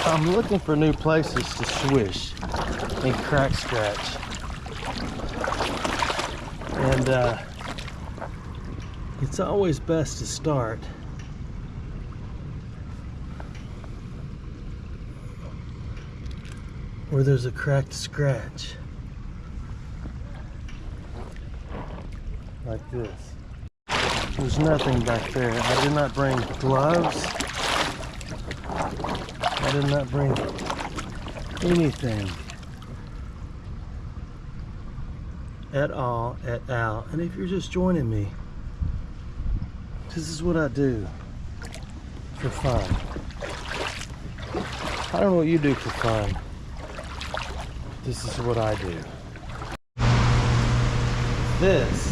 I'm looking for new places to swish and crack scratch. And it's always best to start where there's a cracked scratch. Like this. There's nothing back there. I did not bring gloves. I did not bring anything at all, And if you're just joining me, this is what I do for fun. I don't know what you do for fun. This is what I do. This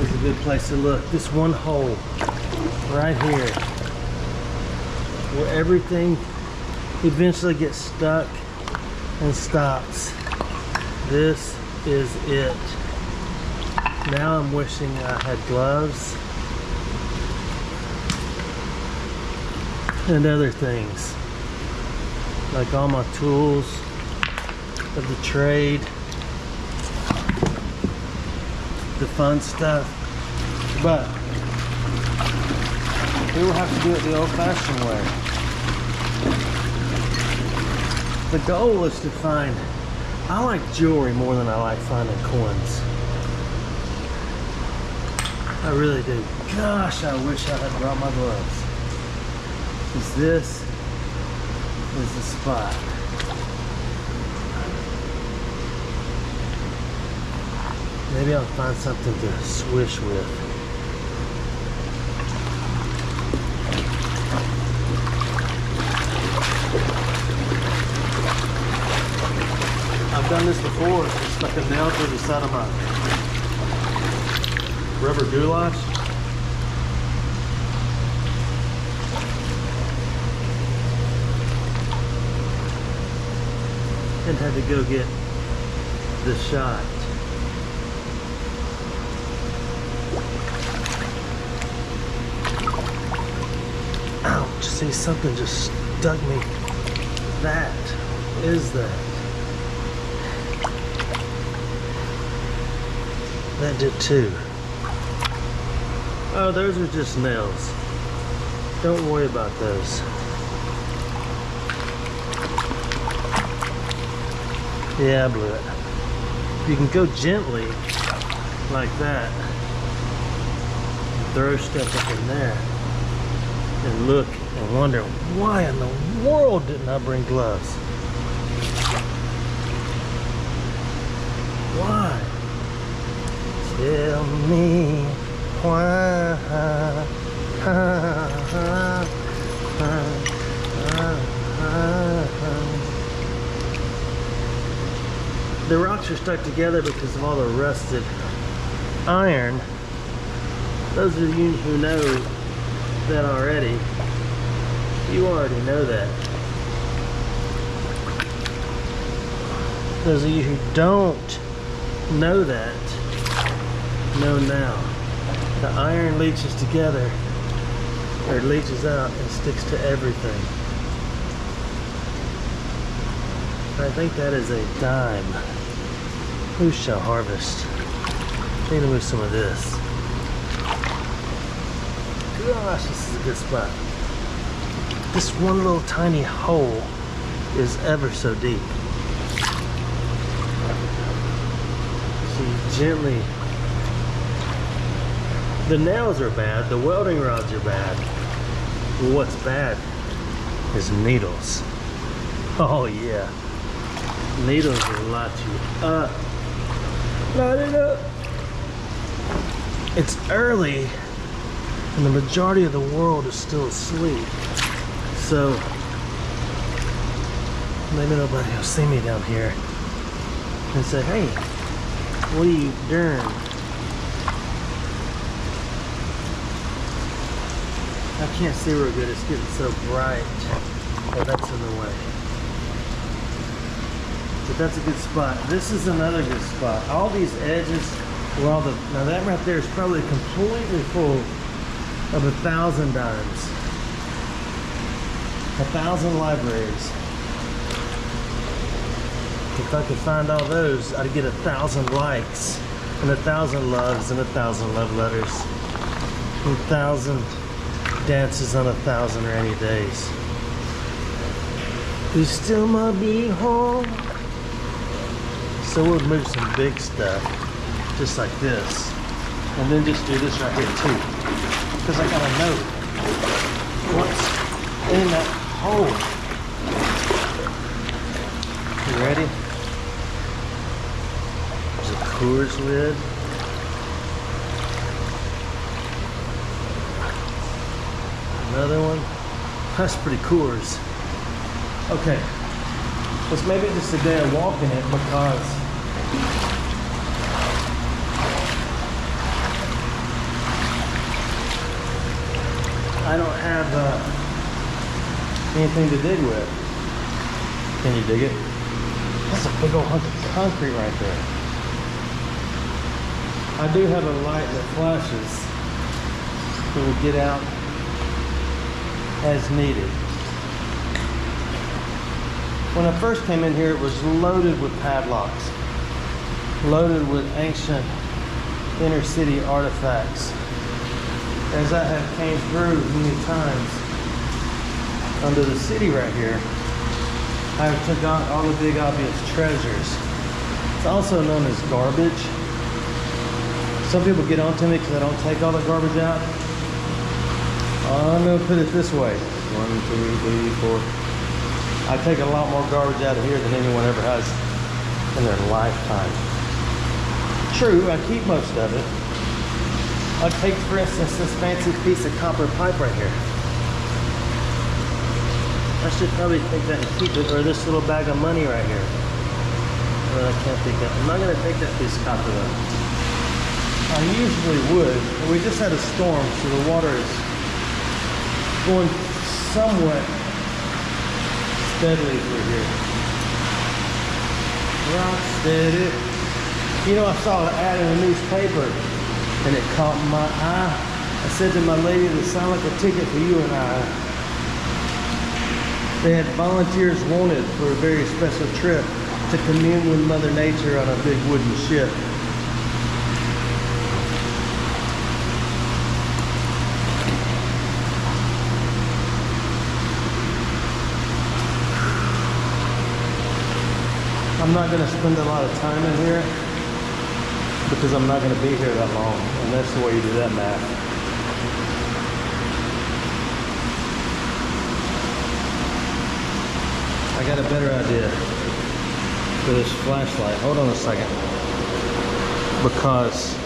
is a good place to look. This one hole right here, where everything eventually gets stuck and stops. This is it. Now I'm wishing I had gloves and other things, like all my tools of the trade, the fun stuff. But we will have to do it the old-fashioned way. The goal is to find, I like jewelry more than I like finding coins. I really do. Gosh, I wish I had brought my gloves. Because this is the spot. Maybe I'll find something to swish with. I've done this before. Just stuck a nail through the side of my rubber goulash. And had to go get the shot. Ouch, see, something just stuck me. That is that. That did too. Oh, those are just nails. Don't worry about those. Yeah, I blew it. You can go gently like that and throw stuff up in there and look and wonder, why in the world didn't I bring gloves? Why? Tell me why. The rocks are stuck together because of all the rusted iron. Those of you who know that already, you already know that. Those of you who don't know that, know now. The iron leaches together, or leaches out and sticks to everything. I think that is a dime. Who shall harvest? I need to move some of this. Gosh, this is a good spot. This one little tiny hole is ever so deep. So you gently, the nails are bad, the welding rods are bad. But what's bad is needles. Oh yeah. Needles will light you up. Light it up. It's early and the majority of the world is still asleep. So maybe nobody will see me down here and say, hey, what are you doing? I can't see real good, it's getting so bright. Oh, that's in the way. But that's a good spot. This is another good spot. All these edges where all the, now that right there is probably completely full of 1,000 dimes. 1,000 libraries. If I could find all those, I'd get 1,000 likes and 1,000 loves and 1,000 love letters. 1,000 dances on 1,000 rainy days. You still might be home. So we'll move some big stuff, just like this. And then just do this right here too. Because I gotta know what's in that hole. You ready? There's a Coors lid. Another one. That's pretty Coors. Okay. It's maybe just a day of walking it because I don't have anything to dig with. Can you dig it? That's a big old hunk of concrete right there. I do have a light that flashes that will get out as needed. When I first came in here, it was loaded with padlocks, loaded with ancient inner city artifacts. As I have came through many times under the city right here, I have took out all the big obvious treasures. It's also known as garbage. Some people get on to me because I don't take all the garbage out. I'm gonna put it this way. 1, 2, 3, 4. I take a lot more garbage out of here than anyone ever has in their lifetime. True, I keep most of it. I'll take, for instance, this fancy piece of copper pipe right here. I should probably take that and keep it, or this little bag of money right here. Well, I can't take that. I'm not gonna take that piece of copper though. I usually would, but we just had a storm, so the water is going somewhat steadily through here. Rock steady. You know, I saw an ad in the newspaper and it caught my eye. I said to my lady, "It sounds like a ticket for you and I." They had volunteers wanted for a very special trip to commune with Mother Nature on a big wooden ship. I'm not going to spend a lot of time in here because I'm not going to be here that long, and that's the way you do that math. I got a better idea for this flashlight. Hold on a second, because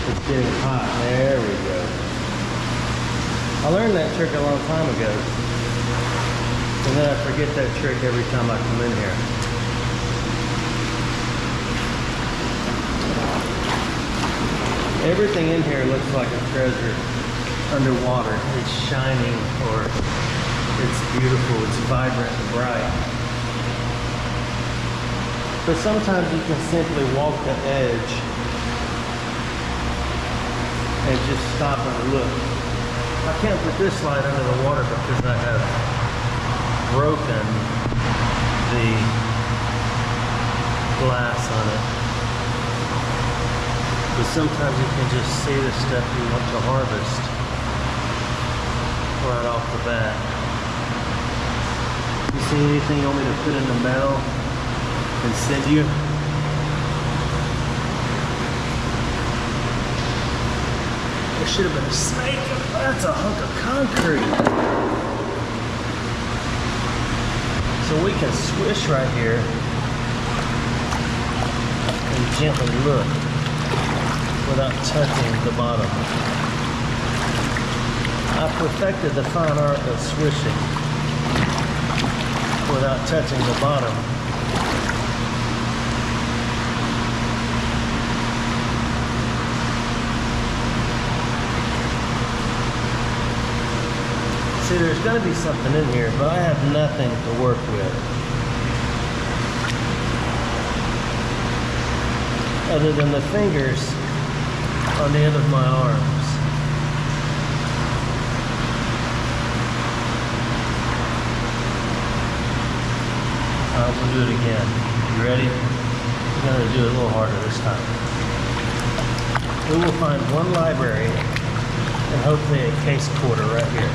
it's getting hot. There we go. I learned that trick a long time ago, and then I forget that trick every time I come in here. Everything in here looks like a treasure underwater. It's shining, or it's beautiful, it's vibrant and bright. But sometimes you can simply walk the edge and just stop and look. I can't put this light under the water because I have broken the glass on it. But sometimes you can just see the stuff you want to harvest right off the bat. You see anything you want me to put in the mail and send you? There should have been a snake. That's a hunk of concrete. So we can swish right here and gently look without touching the bottom. I perfected the fine art of swishing without touching the bottom. See, there's going to be something in here, but I have nothing to work with other than the fingers on the end of my arms. do it again. You ready? We're gonna do it a little harder this time. We will find one library and hopefully a case quarter right here.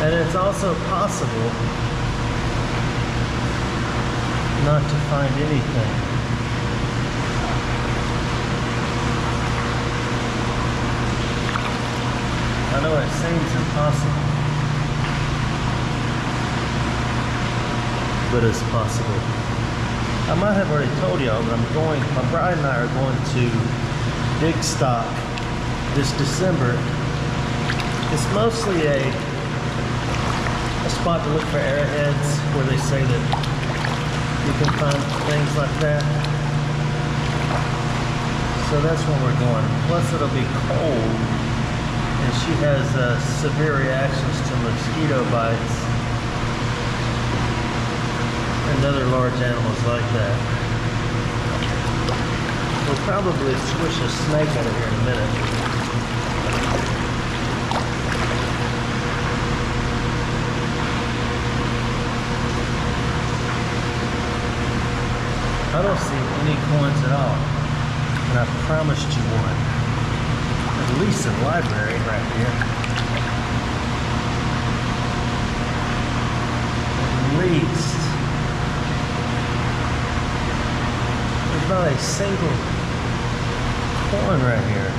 And it's also possible not to find anything. I know it seems impossible, but it's possible. I might have already told y'all, but my bride and I are going to dig stock this December. It's mostly a spot to look for arrowheads where they say that you can find things like that. So that's where we're going. Plus it'll be cold, and she has severe reactions to mosquito bites and other large animals like that. We'll probably swish a snake out of here in a minute. I don't see any coins at all, and I promised you one. At least a library right here. At least. There's not a single coin right here.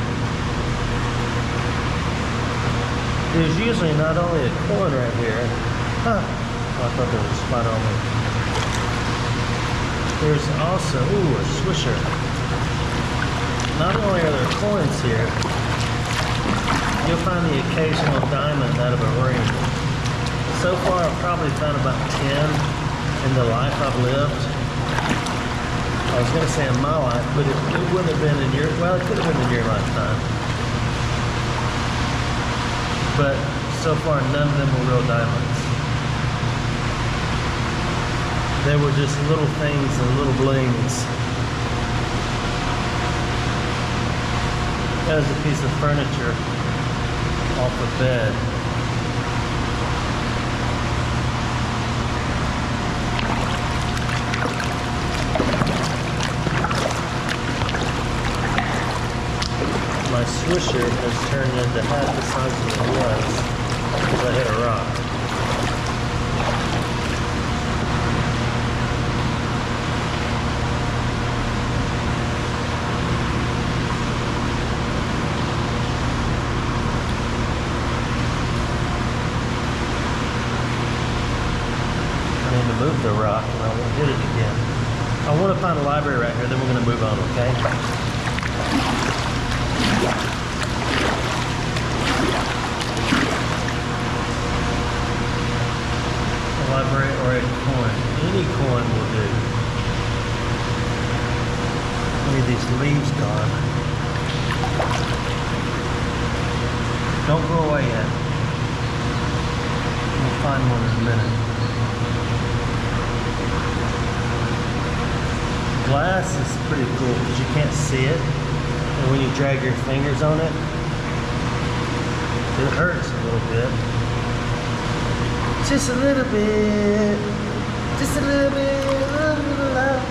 There's usually not only a coin right here. Huh. Oh, I thought there was a spot on me. There's also, a swisher. Not only are there coins here, you'll find the occasional diamond out of a ring. So far, I've probably found about 10 in the life I've lived. I was going to say in my life, but it wouldn't have been in your, well, it could have been in your lifetime. But so far, none of them were real diamonds. They were just little things and little blings. That was a piece of furniture off the bed. My swisher has turned into half the size of it was because I hit a rock. Move the rock and I won't hit it again. I want to find a library right here, then we're going to move on, okay? A library or a coin. Any coin will do. Look at these leaves gone. Don't go away yet. We'll find one in a minute. Glass is pretty cool because you can't see it, and when you drag your fingers on it, it hurts a little bit. Just a little bit. Just a little bit. A little love.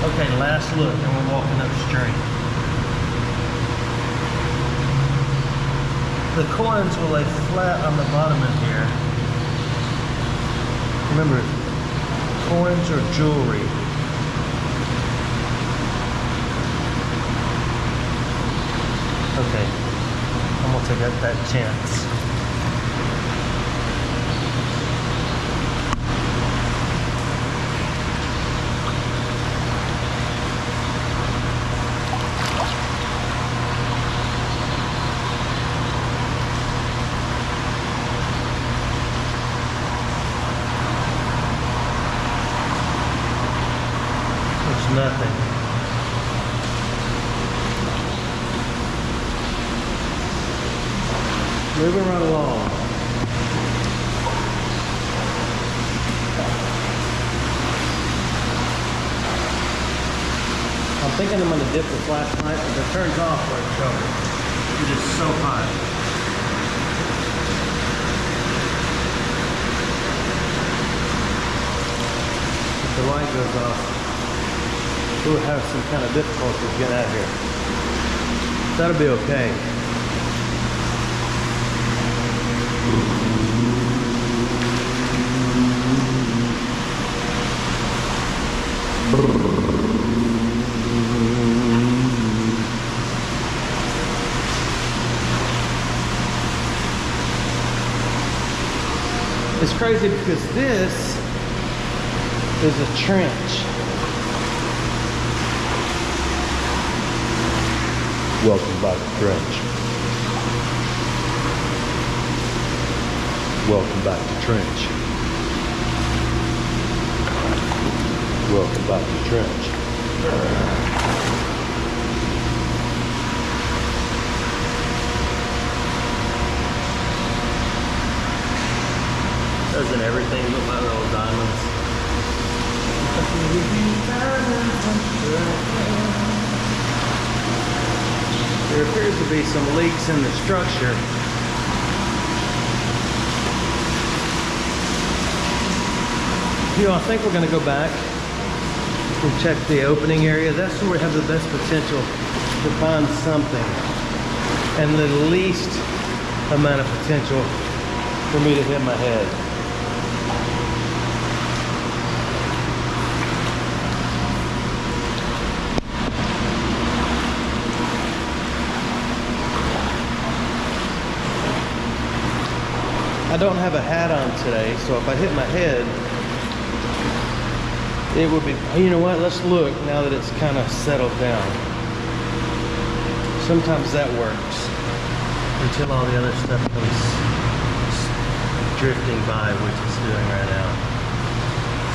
Okay, last look, and we're walking upstream. The coins will lay flat on the bottom in here. Remember, coins are jewelry. Okay, I'm gonna take that chance. Nothing. Moving right along. I'm thinking I'm going to dip the flashlight, but if it turns off, we're in trouble. It is so hot. If the light goes off, we'll have some kind of difficulty getting out of here. That'll be okay. It's crazy because this is a trench. Welcome back to trench. Welcome back to trench. Welcome back to trench. Doesn't everything look like little diamonds? There appears to be some leaks in the structure. You know, I think we're going to go back and check the opening area. That's where we have the best potential to find something and the least amount of potential for me to hit my head. I don't have a hat on today, so if I hit my head, it would be, you know what, let's look now that it's kind of settled down. Sometimes that works until all the other stuff comes drifting by, which it's doing right now.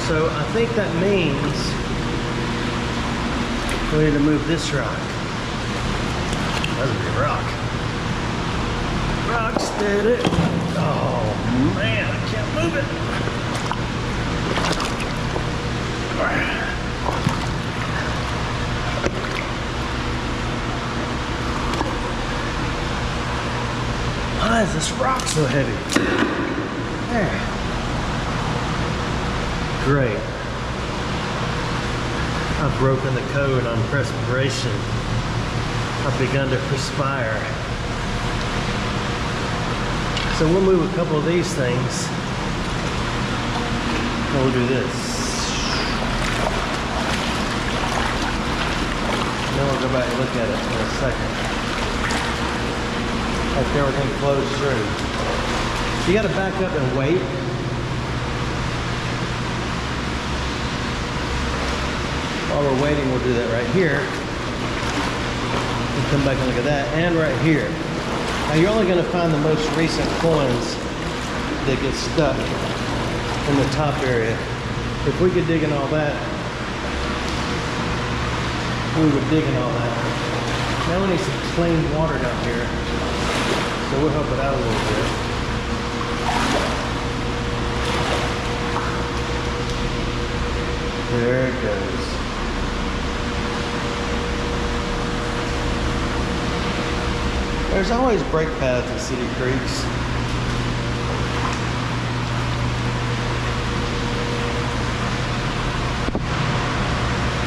So I think that means we need to move this rock. That's a big rock. Rock steady. Oh man, I can't move it. Why is this rock so heavy? There. Great. I've broken the code on perspiration. I've begun to perspire. So we'll move a couple of these things. And we'll do this. And then we'll go back and look at it in a second. Like everything flows through. You gotta back up and wait. While we're waiting, we'll do that right here. And come back and look at that, and right here. Now you're only gonna find the most recent coins that get stuck in the top area. If we could dig in all that, we would dig in all that. Now we need some clean water down here. So we'll help it out a little bit. There it goes. There's always brake paths in city creeks.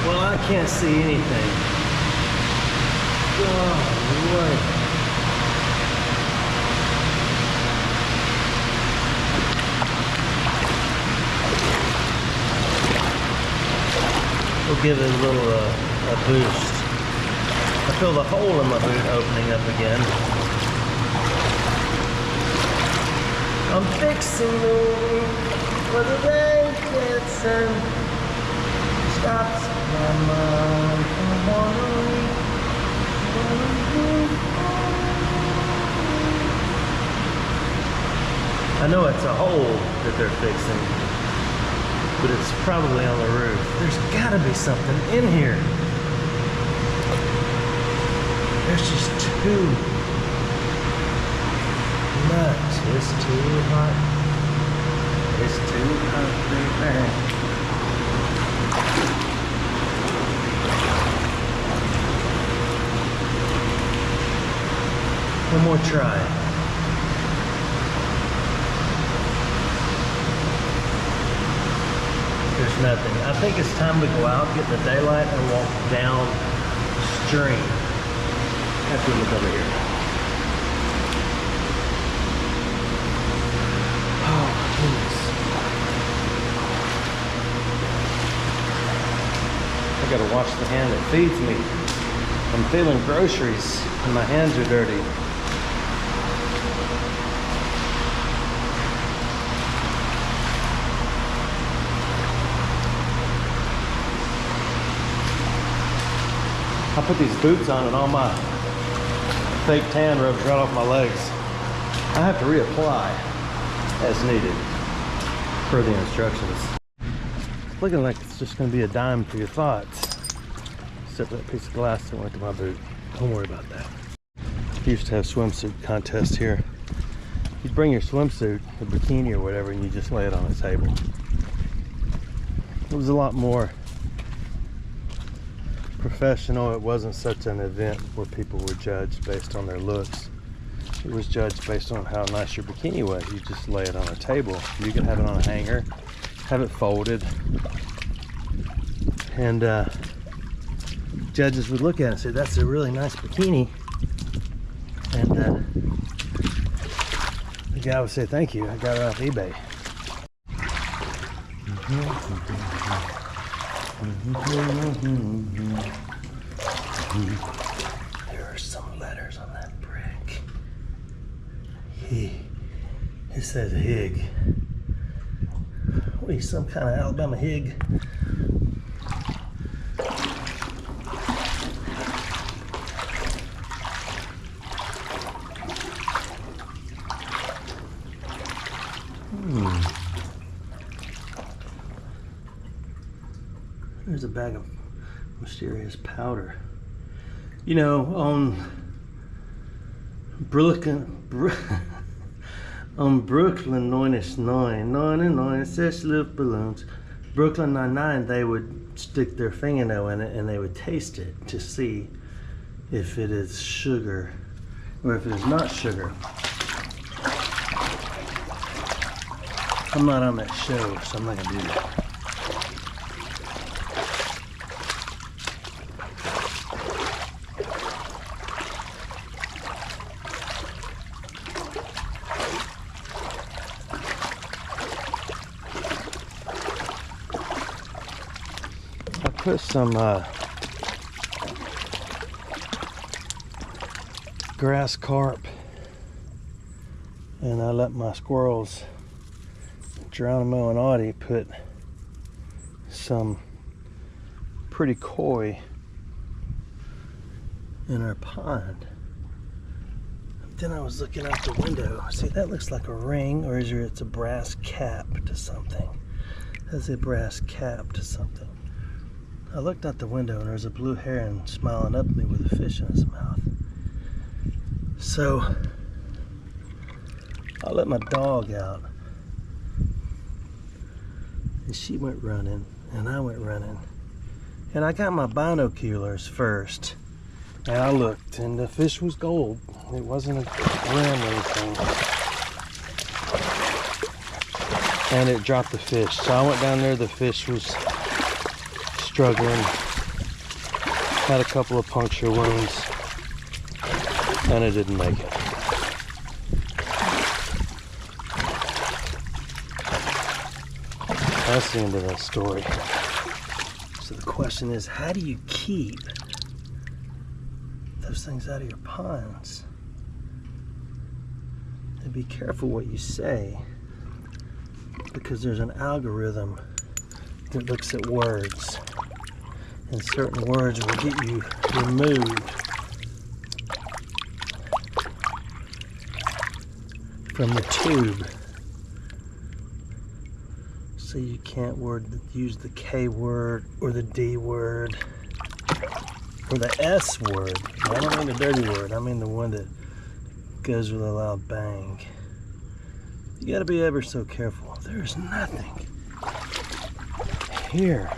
Well, I can't see anything. Oh, boy. We'll give it a little a boost. I feel the hole in my boot opening up again. I'm fixing the week for the day gets in. Stops my mind from wandering. I know it's a hole that they're fixing, but it's probably on the roof. There's gotta be something in here. There's just too much. It's too hot. It's too hot, baby. One more try. There's nothing. I think it's time to go out, get in the daylight, and walk downstream. Have to look over here. Oh, goodness. I gotta wash the hand that feeds me. I'm feeling groceries and my hands are dirty. I put these boots on and all my fake tan rubs right off my legs. I have to reapply as needed per the instructions. It's looking like it's just going to be a dime for your thoughts. Except that piece of glass that went to my boot. Don't worry about that. We used to have swimsuit contests here. You'd bring your swimsuit, a bikini or whatever, and you just lay it on a table. It was a lot more professional. It wasn't such an event where people were judged based on their looks. It was judged based on how nice your bikini was. You just lay it on a table. You could have it on a hanger, have it folded, and judges would look at it and say, that's a really nice bikini. And the guy would say, thank you, I got it off eBay. There are some letters on that brick. It says Hig. What are you, some kind of Alabama Hig? There's a bag of mysterious powder. You know, on Brooklyn 99, such little balloons. Brooklyn 99, they would stick their fingernail in it and they would taste it to see if it is sugar or if it is not sugar. I'm not on that show, so I'm not gonna do that. Put some grass carp, and I let my squirrels, Geronimo and Audie, put some pretty koi in our pond. Then I was looking out the window. See, that looks like a ring, or is it's a brass cap to something? That's a brass cap to something. I looked out the window and there's a blue heron smiling up at me with a fish in his mouth. So I let my dog out and she went running and I went running. And I got my binoculars first and I looked and the fish was gold. It wasn't a rim or anything. And it dropped the fish. So I went down there, the fish was struggling, had a couple of puncture wounds, and it didn't make it. That's the end of that story. So the question is, how do you keep those things out of your ponds? And be careful what you say, because there's an algorithm that looks at words. And certain words will get you removed from the tube. So you can't use the K word or the D word or the S word. I don't mean the dirty word, I mean the one that goes with a loud bang. You gotta be ever so careful. There's nothing here.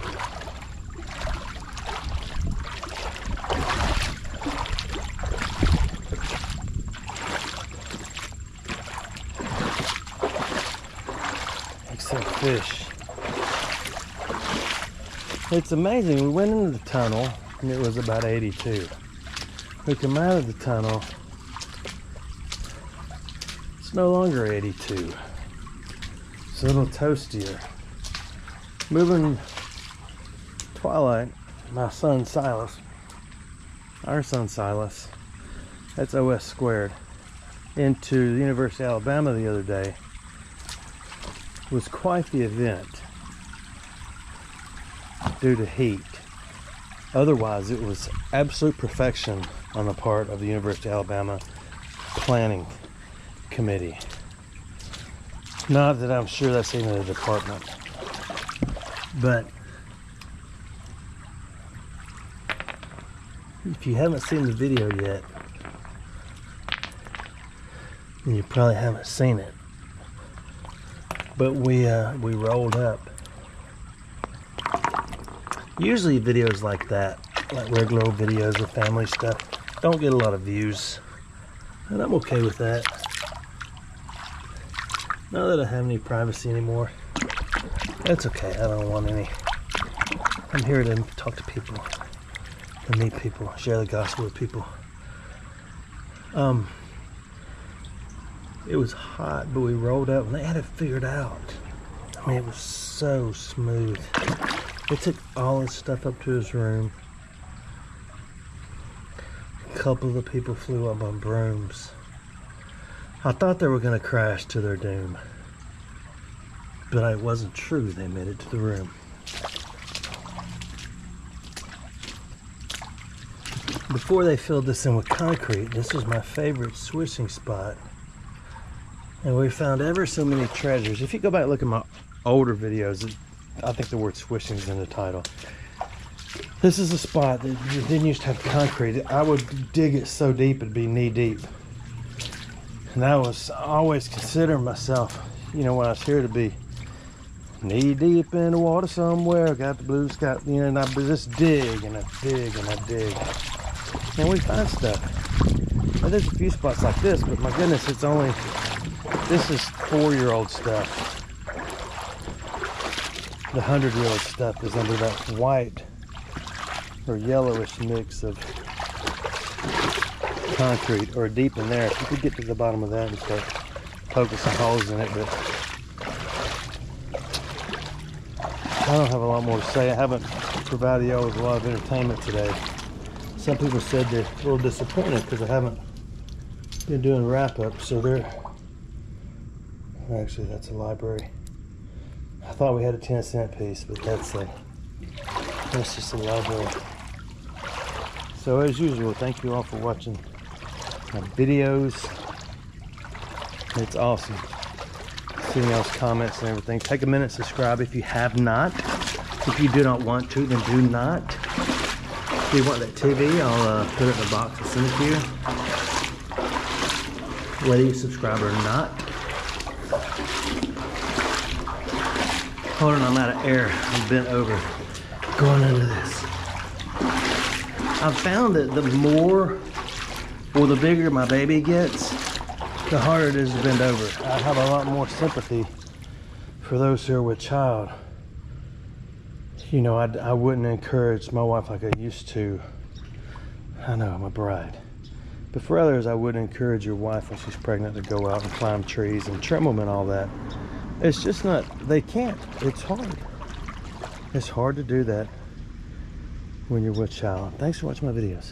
fish. It's amazing. We went into the tunnel and it was about 82. We come out of the tunnel, it's no longer 82. It's a little toastier. Moving Twilight, my son Silas, our son Silas, that's OS squared, into the University of Alabama the other day was quite the event due to heat. Otherwise, it was absolute perfection on the part of the University of Alabama planning committee. Not that I'm sure that's even a department, but if you haven't seen the video yet, then you probably haven't seen it. But we rolled up. Usually videos like that, like regular old videos of family stuff, don't get a lot of views, and I'm okay with that. Not that I have any privacy anymore. That's okay, I don't want any. I'm here to talk to people, to meet people, share the gospel with people. It was hot, but we rolled up and they had it figured out. I mean, it was so smooth. They took all his stuff up to his room. A couple of the people flew up on brooms. I thought they were going to crash to their doom, but it wasn't true. They made it to the room. Before they filled this in with concrete, this was my favorite swishing spot. And we found ever so many treasures. If you go back and look at my older videos, I think the word swishing is in the title. This is a spot that didn't used to have concrete. I would dig it so deep it'd be knee deep. And I was always considering myself, you know, when I was here to be knee deep in the water somewhere, got the blue sky, you know, and I just dig and I dig and I dig. And we find stuff. Now, there's a few spots like this, but my goodness, it's only, this is 4-year-old stuff. The 100-year-old stuff is under that white or yellowish mix of concrete, or deep in there. If you could get to the bottom of that and start poking some holes in it, but I don't have a lot more to say. I haven't provided y'all with a lot of entertainment today. Some people said they're a little disappointed because I haven't been doing wrap-up, so they're, actually that's a library. I thought we had a 10-cent piece, but that's just a library. So as usual, thank you all for watching my videos. It's awesome seeing y'all's comments and everything. Take a minute, subscribe if you have not. If you do not want to, then do not. If you want that TV, I'll put it in the box and send it to you, whether you subscribe or not. Hold on, I'm out of air. I'm bent over going into this. I've found that the more or the bigger my baby gets, the harder it is to bend over. I have a lot more sympathy for those who are with child. You know, I wouldn't encourage my wife like I used to. I know, I'm a bride. But for others, I would encourage your wife when she's pregnant to go out and climb trees and trim them and all that. It's just not, they can't. It's hard. It's hard to do that when you're with child. Thanks for watching my videos.